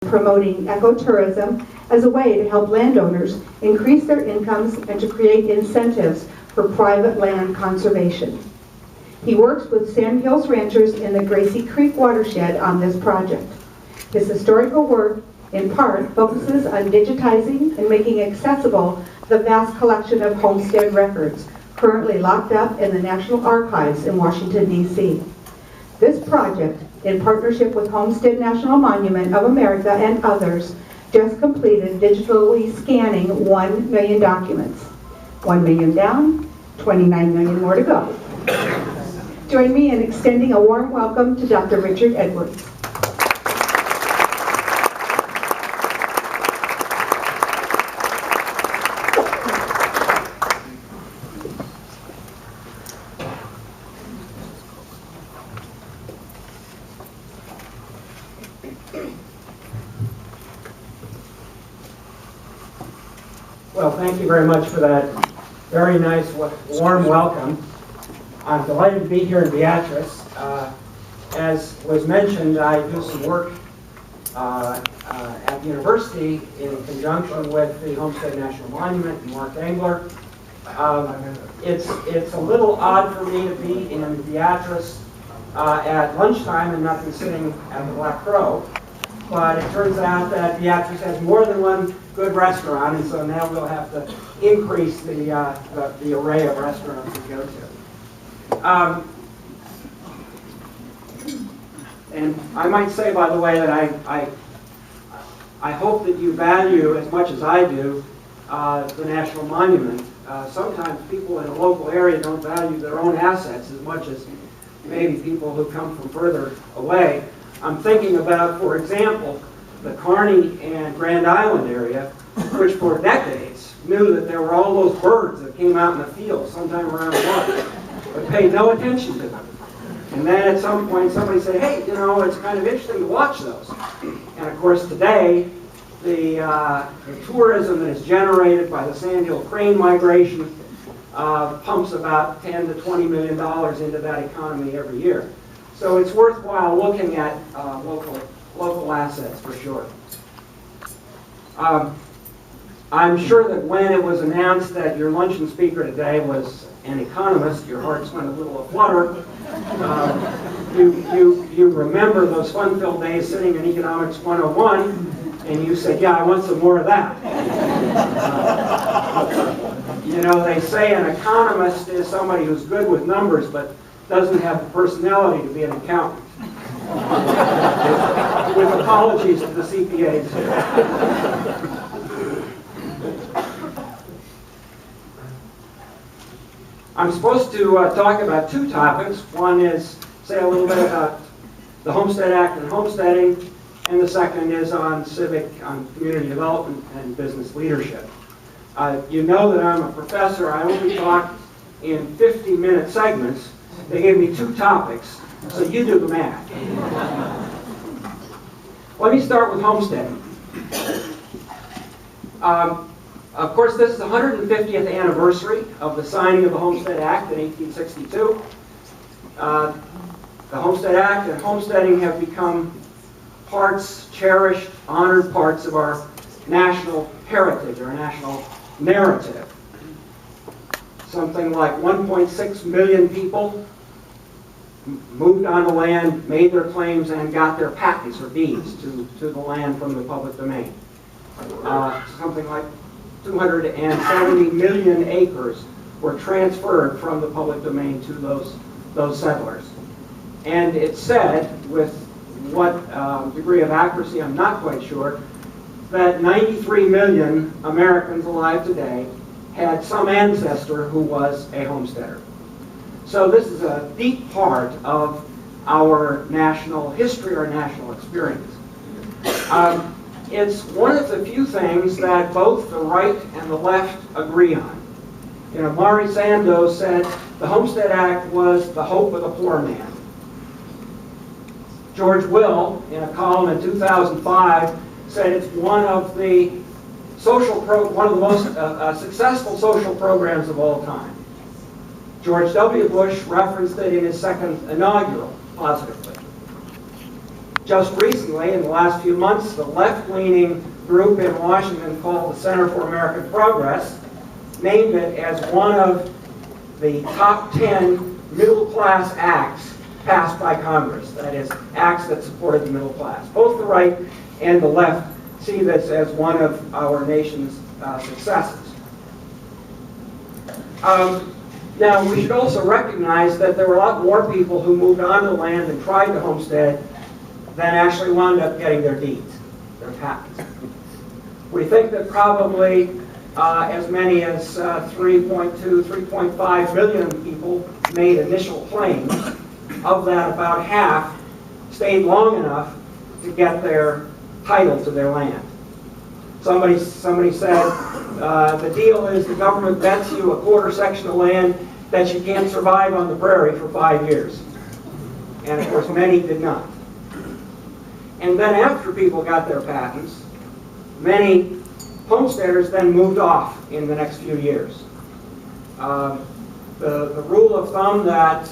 promoting ecotourism as a way to help landowners increase their incomes and to create incentives for private land conservation. He works with Sandhills ranchers in the Gracie Creek watershed on this project. His historical work, in part, focuses on digitizing and making accessible the vast collection of homestead records currently locked up in the National Archives in Washington, D.C. This project, in partnership with Homestead National Monument of America and others, just completed digitally scanning 1 million documents. 1 million down, 29 million more to go. Join me in extending a warm welcome to Dr. Richard Edwards. Well, thank you very much for that very nice, warm welcome. I'm delighted to be here in Beatrice. As was mentioned, I do some work at the university in conjunction with the Homestead National Monument and Mark Engler. It's a little odd for me to be in Beatrice at lunchtime and not be sitting at the Black Crow. But it turns out that Beatrice has more than one good restaurant, and so now we'll have to increase the array of restaurants we go to. And I might say, by the way, that I hope that you value as much as I do the National Monument. Sometimes people in a local area don't value their own assets as much as maybe people who come from further away. I'm thinking about, for example, the Connie and Grand Island area, which for decades knew that there were all those birds that came out in the field sometime around March, but paid no attention to them. And then at some point somebody said, hey, you know, it's kind of interesting to watch those. And of course today, the tourism that is generated by the sandhill crane migration pumps about $10 to $20 million into that economy every year. So it's worthwhile looking at local assets for sure. I'm sure that when it was announced that your luncheon speaker today was an economist, your hearts went a little aflutter. You remember those fun-filled days sitting in Economics 101, and you said, yeah, I want some more of that. You know, they say an economist is somebody who's good with numbers, but doesn't have the personality to be an accountant. With apologies to the CPAs. I'm supposed to talk about two topics. One is say a little bit about the Homestead Act and homesteading, and the second is on community development and business leadership. You know that I'm a professor. I only talk in 50-minute segments. They gave me two topics, so you do the math. Let me start with homesteading. Of course, this is the 150th anniversary of the signing of the Homestead Act in 1862. The Homestead Act and homesteading have become cherished, honored parts of our national heritage, our national narrative. Something like 1.6 million people moved on the land, made their claims, and got their patents or deeds to the land from the public domain. Something like 270 million acres were transferred from the public domain to those settlers. And it's said, with what degree of accuracy I'm not quite sure, that 93 million Americans alive today had some ancestor who was a homesteader. So this is a deep part of our national history, our national experience. It's one of the few things that both the right and the left agree on. You know, Maury Sandoz said the Homestead Act was the hope of the poor man. George Will, in a column in 2005, said it's one of the most successful social programs of all time. George W. Bush referenced it in his second inaugural positively. just recently, in the last few months, the left-leaning group in Washington called the Center for American Progress named it as one of the top 10 middle-class acts passed by Congress. That is, acts that supported the middle class. Both the right and the left see this as one of our nation's successes. Now, we should also recognize that there were a lot more people who moved onto the land and tried to homestead than actually wound up getting their deeds, their patents. We think that probably as many as 3.2, 3.5 million people made initial claims. Of that, about half stayed long enough to get their title to their land. Somebody said, the deal is the government bets you a quarter section of land that you can't survive on the prairie for 5 years. And of course, many did not. And then after people got their patents, many homesteaders then moved off in the next few years. The rule of thumb that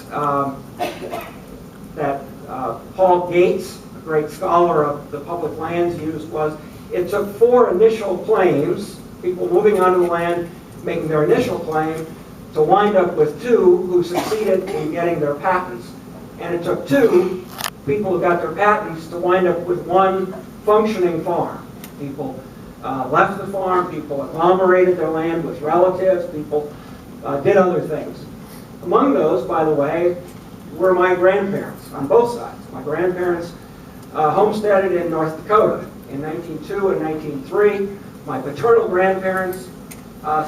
Paul Gates, a great scholar of the public lands, used was it took 4 initial claims, people moving onto the land, making their initial claim, to wind up with 2 who succeeded in getting their patents. And it took 2 people who got their patents to wind up with 1 functioning farm. People left the farm, people agglomerated their land with relatives, people did other things. Among those, by the way, were my grandparents on both sides. My grandparents homesteaded in North Dakota in 1902 and 1903. My paternal grandparents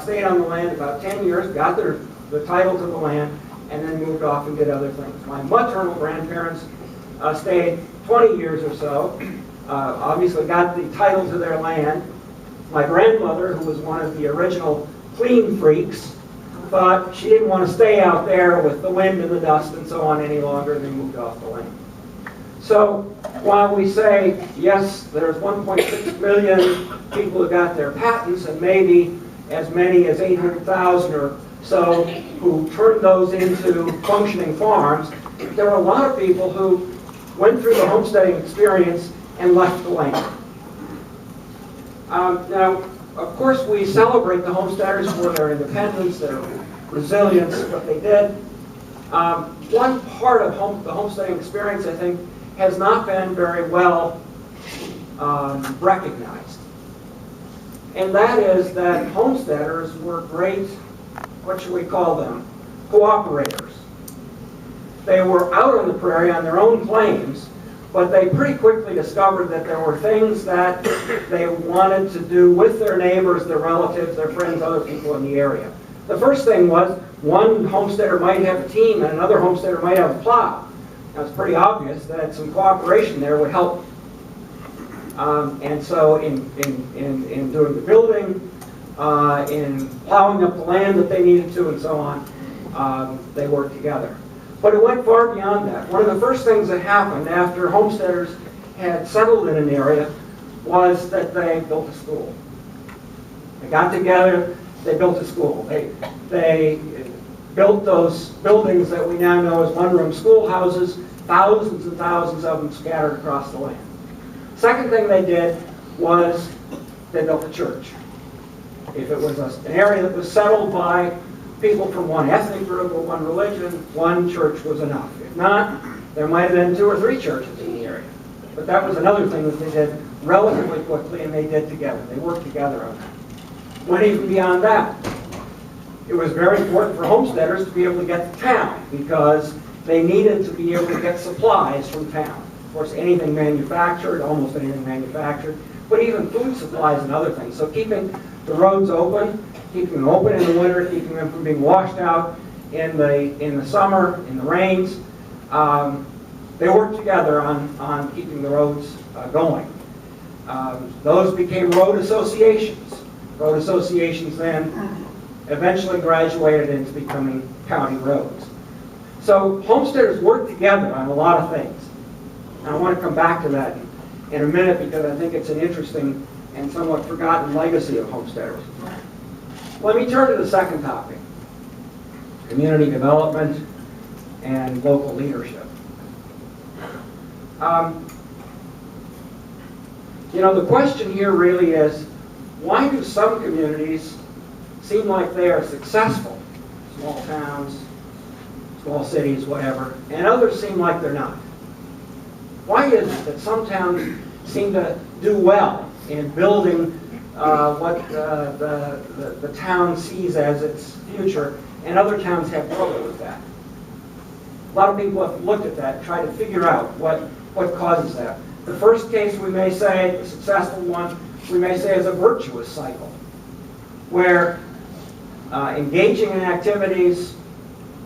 stayed on the land about 10 years, got the title to the land, and then moved off and did other things. My maternal grandparents stayed 20 years or so, obviously got the title to their land. My grandmother, who was one of the original clean freaks, thought she didn't want to stay out there with the wind and the dust and so on any longer, and they moved off the land. So while we say, yes, there's 1.6 million people who got their patents, and maybe as many as 800,000 or so who turned those into functioning farms, there are a lot of people who went through the homesteading experience and left the land. Now, of course, we celebrate the homesteaders for their independence, their resilience, what they did. One part of the homesteading experience, I think, has not been very well recognized. And that is that homesteaders were great, what should we call them, cooperators. They were out on the prairie on their own claims, but they pretty quickly discovered that there were things that they wanted to do with their neighbors, their relatives, their friends, other people in the area. The first thing was one homesteader might have a team and another homesteader might have a plow. Now, it's pretty obvious that some cooperation there would help. And so in doing the building, in plowing up the land that they needed to, and so on, they worked together. But it went far beyond that. One of the first things that happened after homesteaders had settled in an area was that they built a school. They got together, they built a school. They built those buildings that we now know as one-room schoolhouses, thousands and thousands of them scattered across the land. Second thing they did was they built a church. If it was an area that was settled by people from one ethnic group or one religion, one church was enough. If not, there might have been 2 or 3 churches in the area. But that was another thing that they did relatively quickly, and they did together. They worked together on that. Went even beyond that. It was very important for homesteaders to be able to get to town because they needed to be able to get supplies from town. Of course, anything manufactured, almost anything manufactured, but even food supplies and other things. So keeping the roads open, keeping them open in the winter, keeping them from being washed out in the summer, in the rains. They worked together on keeping the roads going. Those became road associations. Road associations then eventually graduated into becoming county roads. So homesteaders worked together on a lot of things. And I want to come back to that in a minute because I think it's an interesting and somewhat forgotten legacy of homesteaders. Let me turn to the second topic, community development and local leadership. You know, the question here really is, why do some communities seem like they are successful, small towns, small cities, whatever, and others seem like they're not? Why is it that some towns seem to do well in building what the town sees as its future, and other towns have trouble with that? A lot of people have looked at that and tried to figure out what causes that. The first case we may say, the successful one, we may say is a virtuous cycle, where engaging in activities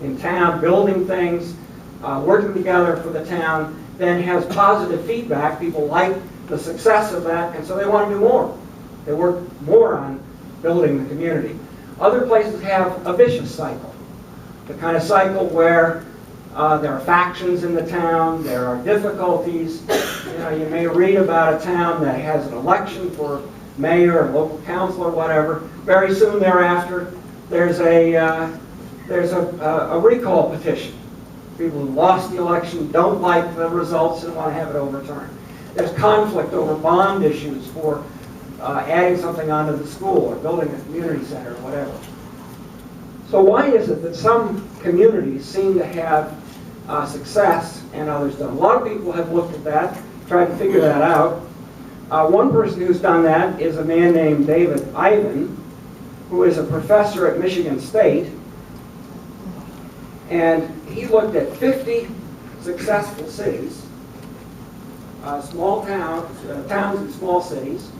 in town, building things, working together for the town, then has positive feedback. People like the success of that, and so they want to do more. They work more on building the community. Other places have a vicious cycle, the kind of cycle where there are factions in the town, there are difficulties. You know, you may read about a town that has an election for mayor or local council or whatever. Very soon thereafter, there's a recall petition. People who lost the election don't like the results and want to have it overturned. There's conflict over bond issues for adding something onto the school or building a community center or whatever. So why is it that some communities seem to have success and others don't? A lot of people have looked at that, tried to figure that out. One person who's done that is a man named David Ivan, who is a professor at Michigan State. And he looked at 50 successful cities, small towns and small cities,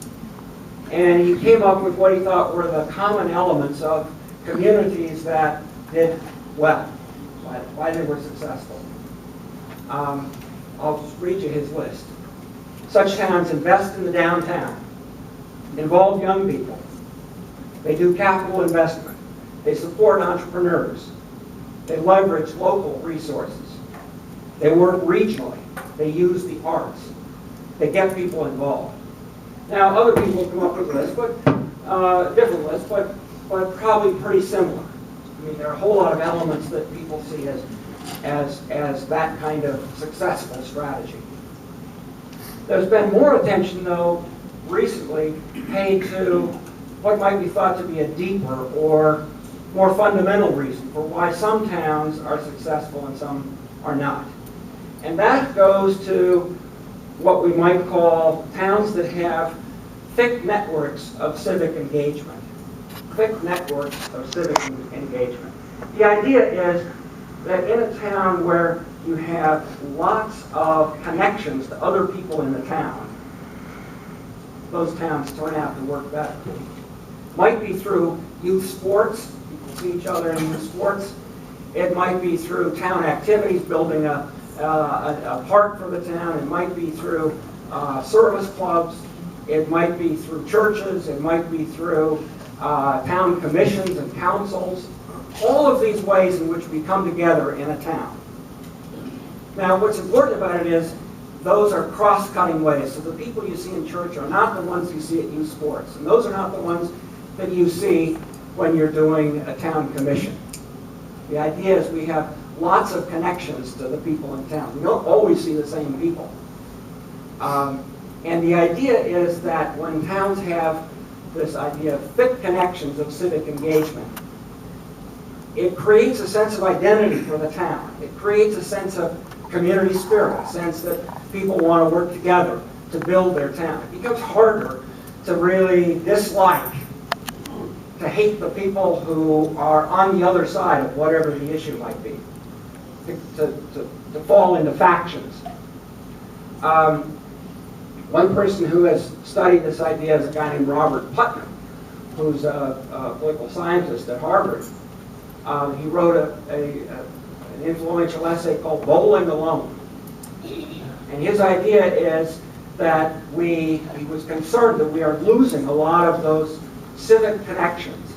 and he came up with what he thought were the common elements of communities that did well, why they were successful. I'll just read you his list. Such towns invest in the downtown, involve young people, they do capital investment, they support entrepreneurs, they leverage local resources, they work regionally, they use the arts, they get people involved. Now, other people come up with lists, but different lists, but probably pretty similar. I mean, there are a whole lot of elements that people see as that kind of successful strategy. There's been more attention, though, recently paid to what might be thought to be a deeper or more fundamental reason for why some towns are successful and some are not. And that goes to what we might call towns that have thick networks of civic engagement. Thick networks of civic engagement. The idea is that in a town where you have lots of connections to other people in the town, those towns turn out to work better. Might be through youth sports, people see each other in youth sports. It might be through town activities, building a park for the town. It might be through service clubs. It might be through churches. It might be through town commissions and councils. All of these ways in which we come together in a town. Now, what's important about it is those are cross-cutting ways. So the people you see in church are not the ones you see at youth sports. And those are not the ones that you see when you're doing a town commission. The idea is we have lots of connections to the people in town. We don't always see the same people. And the idea is that when towns have this idea of thick connections of civic engagement, it creates a sense of identity for the town. It creates a sense of community spirit, a sense that people want to work together to build their town. It becomes harder to really dislike, to hate the people who are on the other side of whatever the issue might be, to fall into factions. One person who has studied this idea is a guy named Robert Putnam, who's a political scientist at Harvard. He wrote an influential essay called Bowling Alone. And his idea is that he was concerned that we are losing a lot of those civic connections,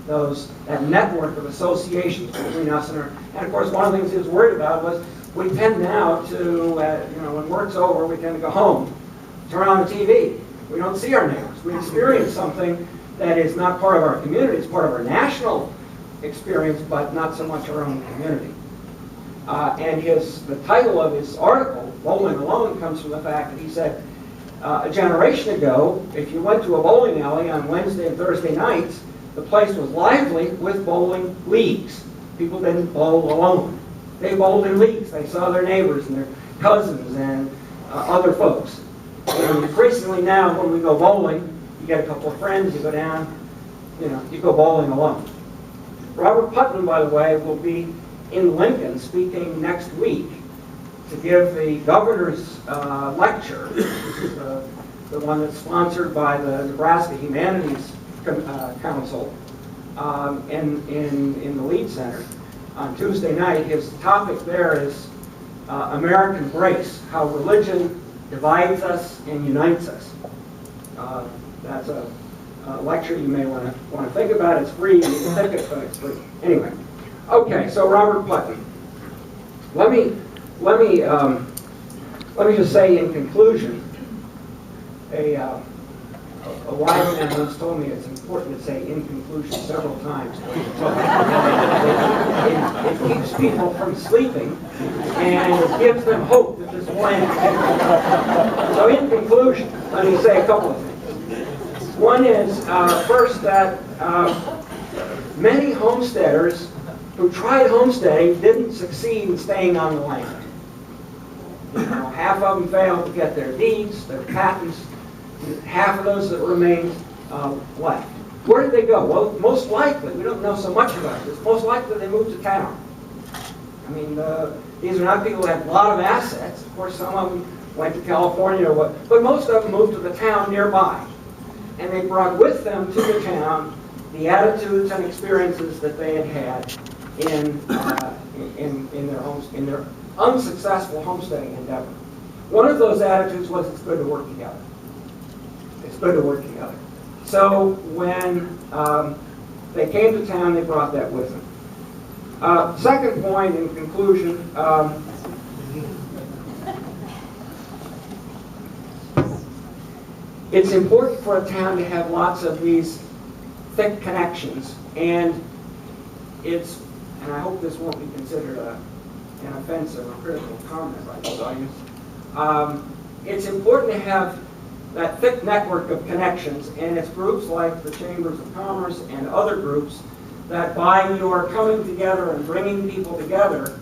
that network of associations between us and of course one of the things he was worried about was we tend now to, when work's over, we tend to go home, turn on the TV. We don't see our neighbors. We experience something that is not part of our community, it's part of our national experience, but not so much our own community. And the title of his article, Bowling Alone, comes from the fact that he said, A generation ago, if you went to a bowling alley on Wednesday and Thursday nights, the place was lively with bowling leagues. People didn't bowl alone. They bowled in leagues. They saw their neighbors and their cousins and other folks. And increasingly now, when we go bowling, you get a couple of friends, you go down, you go bowling alone. Robert Putnam, by the way, will be in Lincoln speaking next week to give the governor's lecture. This is the one that's sponsored by the Nebraska Humanities Council in the Lead Center. On Tuesday night, his topic there is American Grace, how religion divides us and unites us. That's a lecture you may want to think about. It's free. You can take it, but it's free. Anyway, okay. So Robert Putnam. Let me just say in conclusion, a wise man once told me it's important to say in conclusion several times. It keeps people from sleeping and it gives them hope that this will end. So in conclusion, let me say a couple of things. One is, first, that many homesteaders who tried homesteading didn't succeed in staying on the land. Half of them failed to get their deeds, their patents. Half of those that remained left. Where did they go? Well, most likely, we don't know so much about this, most likely they moved to town. I mean, these are not people who had a lot of assets. Of course, some of them went to California or what, but most of them moved to the town nearby. And they brought with them to the town the attitudes and experiences that they had had in their homes, in their unsuccessful homesteading endeavor. One of those attitudes was it's good to work together. It's good to work together. So when they came to town, they brought that with them. Second point in conclusion, it's important for a town to have lots of these thick connections, and I hope this won't be considered an offensive or critical comment by this audience. It's important to have that thick network of connections, and it's groups like the Chambers of Commerce and other groups that by your coming together and bringing people together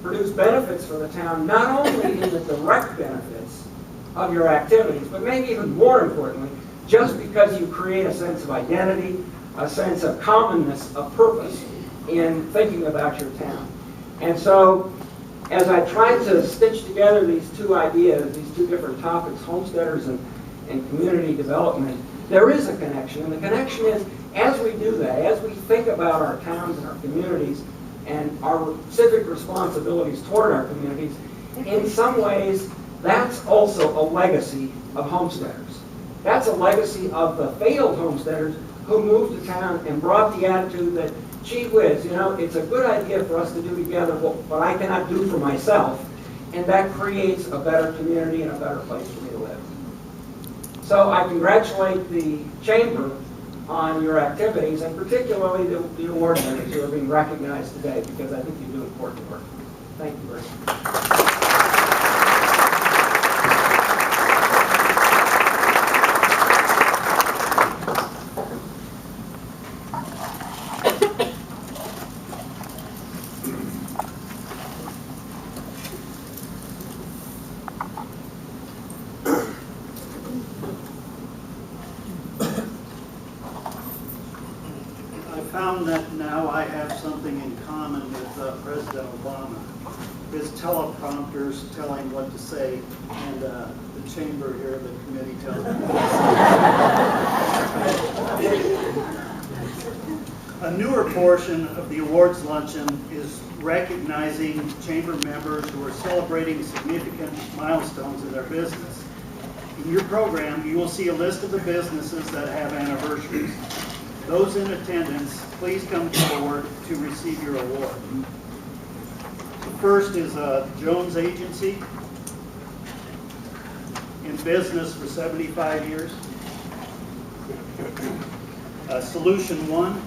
produce benefits for the town, not only in the direct benefits of your activities, but maybe even more importantly, just because you create a sense of identity, a sense of commonness of purpose in thinking about your town. And so, as I tried to stitch together these two ideas, these two different topics, homesteaders and community development, there is a connection. And the connection is, as we do that, as we think about our towns and our communities and our civic responsibilities toward our communities, in some ways, that's also a legacy of homesteaders. That's a legacy of the failed homesteaders who moved to town and brought the attitude that, gee whiz, it's a good idea for us to do together what I cannot do for myself, and that creates a better community and a better place for me to live. So I congratulate the Chamber on your activities, and particularly the award winners who are being recognized today, because I think you do important work. Thank you very much. That now I have something in common with President Obama. His teleprompters tell him what to say, and the chamber here, the committee tells him what to say. A newer portion of the awards luncheon is recognizing chamber members who are celebrating significant milestones in their business. In your program, you will see a list of the businesses that have anniversaries. Those in attendance, please come forward to receive your award. First is Jones Agency, in business for 75 years. Solution One.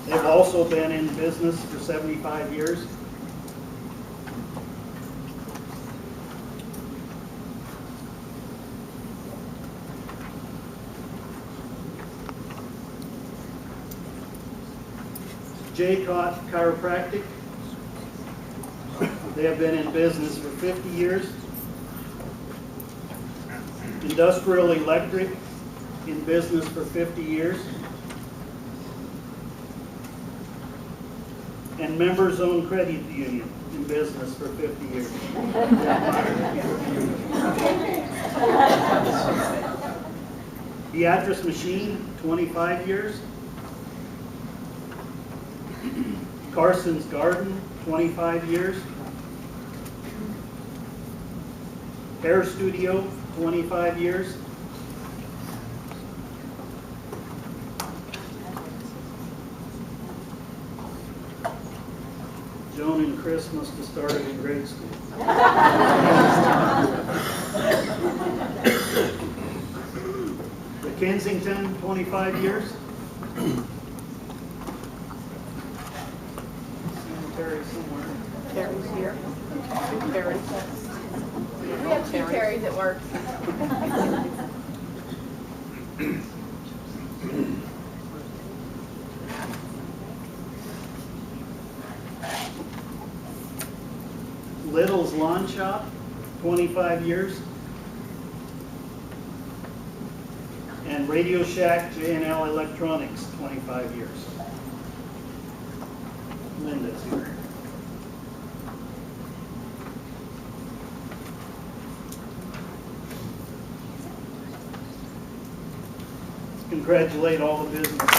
They've also been in business for 75 years. J-Cott Chiropractic. They have been in business for 50 years. Industrial Electric, in business for 50 years. And Members Owned Credit Union, in business for 50 years. Beatrice Machine, 25 years. Carson's Garden, 25 years. Hair Studio, 25 years. Joan and Chris must have started in grade school. The Kensington, 25 years. Cemetery somewhere. Terry's here. Terry. We have two Terrys at work. Little's Lawn Shop, 25 years. And Radio Shack J&L Electronics, 25 years. Linda's here. Let's congratulate all the business.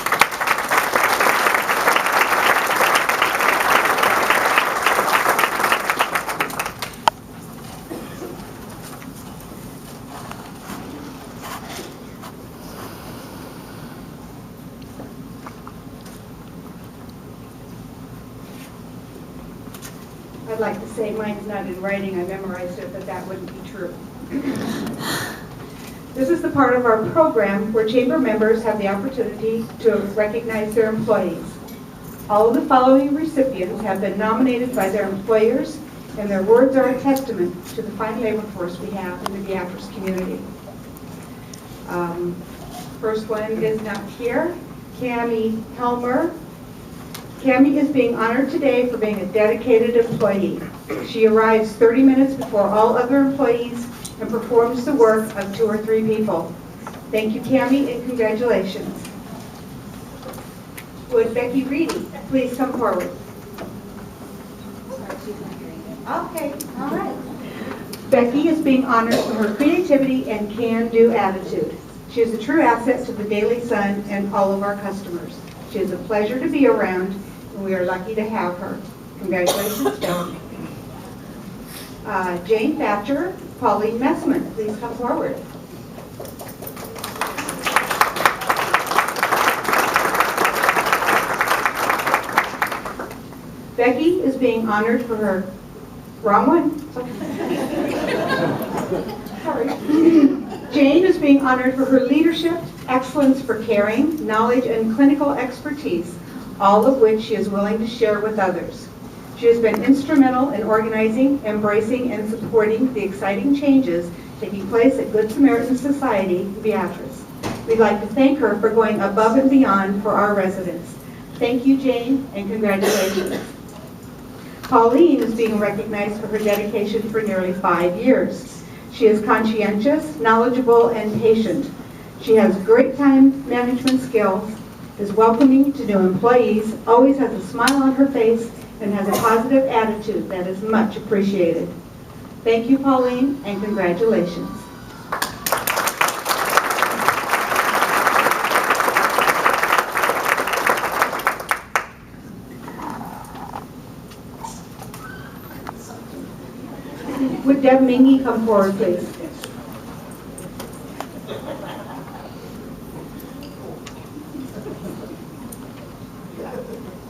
I'd like to say mine's not in writing, I memorized it, but that wouldn't be true. This is the part of our program where chamber members have the opportunity to recognize their employees. All of the following recipients have been nominated by their employers, and their words are a testament to the fine labor force we have in the Beatrice community. First one is not here, Cammie Helmer. Cammie is being honored today for being a dedicated employee. She arrives 30 minutes before all other employees and performs the work of 2 or 3 people. Thank you, Cammie, and congratulations. Would Becky Reedy please come forward? Okay, all right. Becky is being honored for her creativity and can-do attitude. She is a true asset to the Daily Sun and all of our customers. She is a pleasure to be around, and we are lucky to have her. Congratulations, Becky. Jane Thatcher, Pauline Messman, please come forward. Becky is being honored for her, wrong one. Sorry. Jane is being honored for her leadership, excellence for caring, knowledge, and clinical expertise, all of which she is willing to share with others. She has been instrumental in organizing, embracing, and supporting the exciting changes taking place at Good Samaritan Society, Beatrice. We'd like to thank her for going above and beyond for our residents. Thank you, Jane, and congratulations. Pauline is being recognized for her dedication for nearly 5 years. She is conscientious, knowledgeable, and patient. She has great time management skills, is welcoming to new employees, always has a smile on her face, and has a positive attitude that is much appreciated. Thank you, Pauline, and congratulations. Would Deb Mingy come forward, please?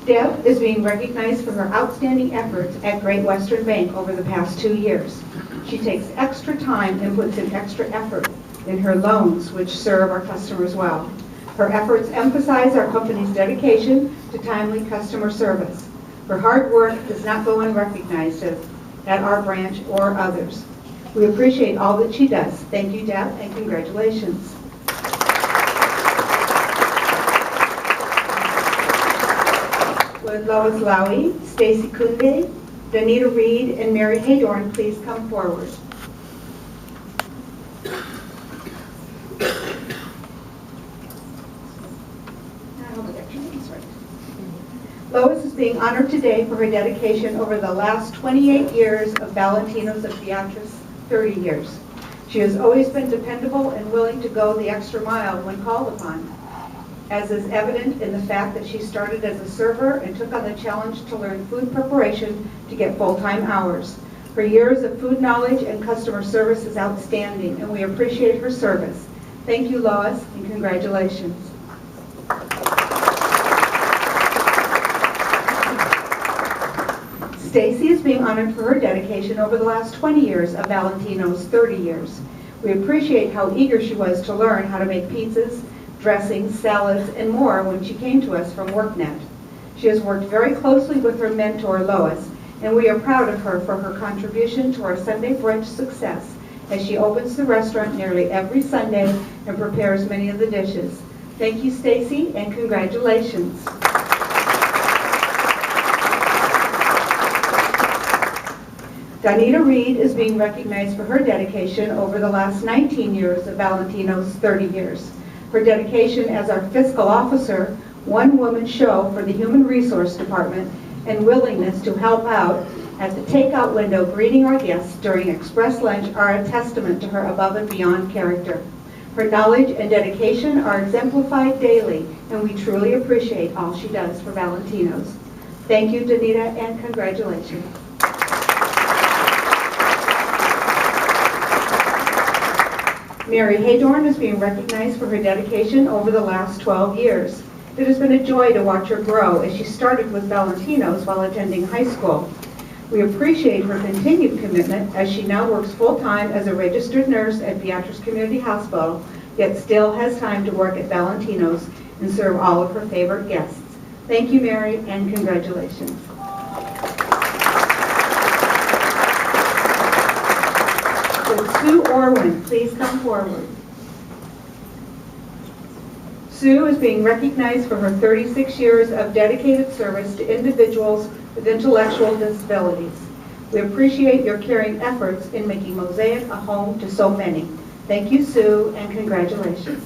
Deb is being recognized for her outstanding efforts at Great Western Bank over the past 2 years. She takes extra time and puts in extra effort in her loans, which serve our customers well. Her efforts emphasize our company's dedication to timely customer service. Her hard work does not go unrecognized at our branch or others. We appreciate all that she does. Thank you, Deb, and congratulations. Would Lois Lowy, Stacy Kunde, Danita Reed, and Mary Haydorn please come forward? I hope I got your names right. Lois is being honored today for her dedication over the last 28 years of Valentino's of Beatrice, 30 years. She has always been dependable and willing to go the extra mile when called upon, as is evident in the fact that she started as a server and took on the challenge to learn food preparation to get full-time hours. Her years of food knowledge and customer service is outstanding, and we appreciate her service. Thank you, Lois, and congratulations. Stacy is being honored for her dedication over the last 20 years of Valentino's 30 years. We appreciate how eager she was to learn how to make pizzas, dressings, salads, and more when she came to us from WorkNet. She has worked very closely with her mentor, Lois, and we are proud of her for her contribution to our Sunday brunch success as she opens the restaurant nearly every Sunday and prepares many of the dishes. Thank you, Stacy, and congratulations. Danita Reed is being recognized for her dedication over the last 19 years of Valentino's 30 years. Her dedication as our fiscal officer, one-woman show for the Human Resource Department, and willingness to help out at the takeout window greeting our guests during express lunch are a testament to her above and beyond character. Her knowledge and dedication are exemplified daily, and we truly appreciate all she does for Valentino's. Thank you, Danita, and congratulations. Mary Haydorn is being recognized for her dedication over the last 12 years. It has been a joy to watch her grow as she started with Valentino's while attending high school. We appreciate her continued commitment as she now works full-time as a registered nurse at Beatrice Community Hospital, yet still has time to work at Valentino's and serve all of her favorite guests. Thank you, Mary, and congratulations. Would Sue Orwin please come forward? Sue is being recognized for her 36 years of dedicated service to individuals with intellectual disabilities. We appreciate your caring efforts in making Mosaic a home to so many. Thank you, Sue, and congratulations.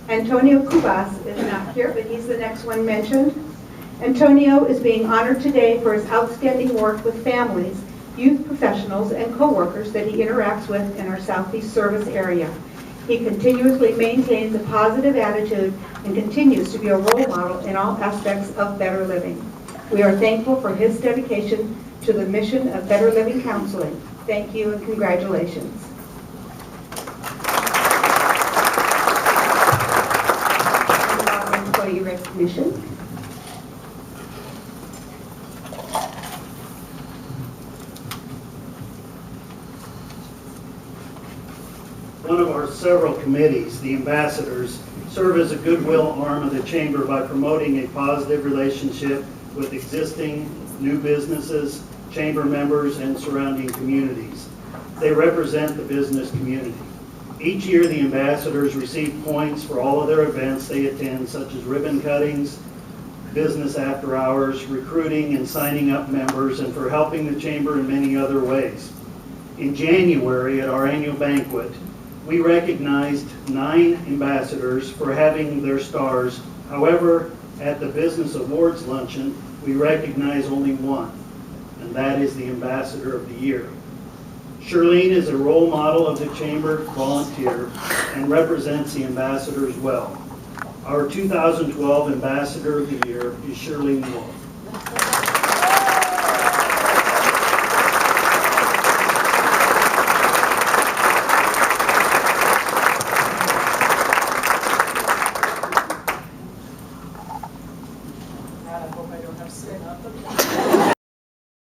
Antonio Cubas is not here, but he's the next one mentioned. Antonio is being honored today for his outstanding work with families, youth professionals, and coworkers that he interacts with in our Southeast service area. He continuously maintains a positive attitude and continues to be a role model in all aspects of better living. We are thankful for his dedication to the mission of Better Living Counseling. Thank you and congratulations. Employee recognition. One of our several committees, the ambassadors, serve as a goodwill arm of the Chamber by promoting a positive relationship with existing, new businesses, Chamber members, and surrounding communities. They represent the business community. Each year, the ambassadors receive points for all of their events they attend, such as ribbon cuttings, business after hours, recruiting and signing up members, and for helping the Chamber in many other ways. In January, at our annual banquet, we recognized 9 ambassadors for having their stars. However, at the Business Awards Luncheon, we recognize only one, and that is the Ambassador of the Year. Shirleen is a role model of the Chamber volunteer and represents the ambassadors well. Our 2012 Ambassador of the Year is Shirleen Wolfe.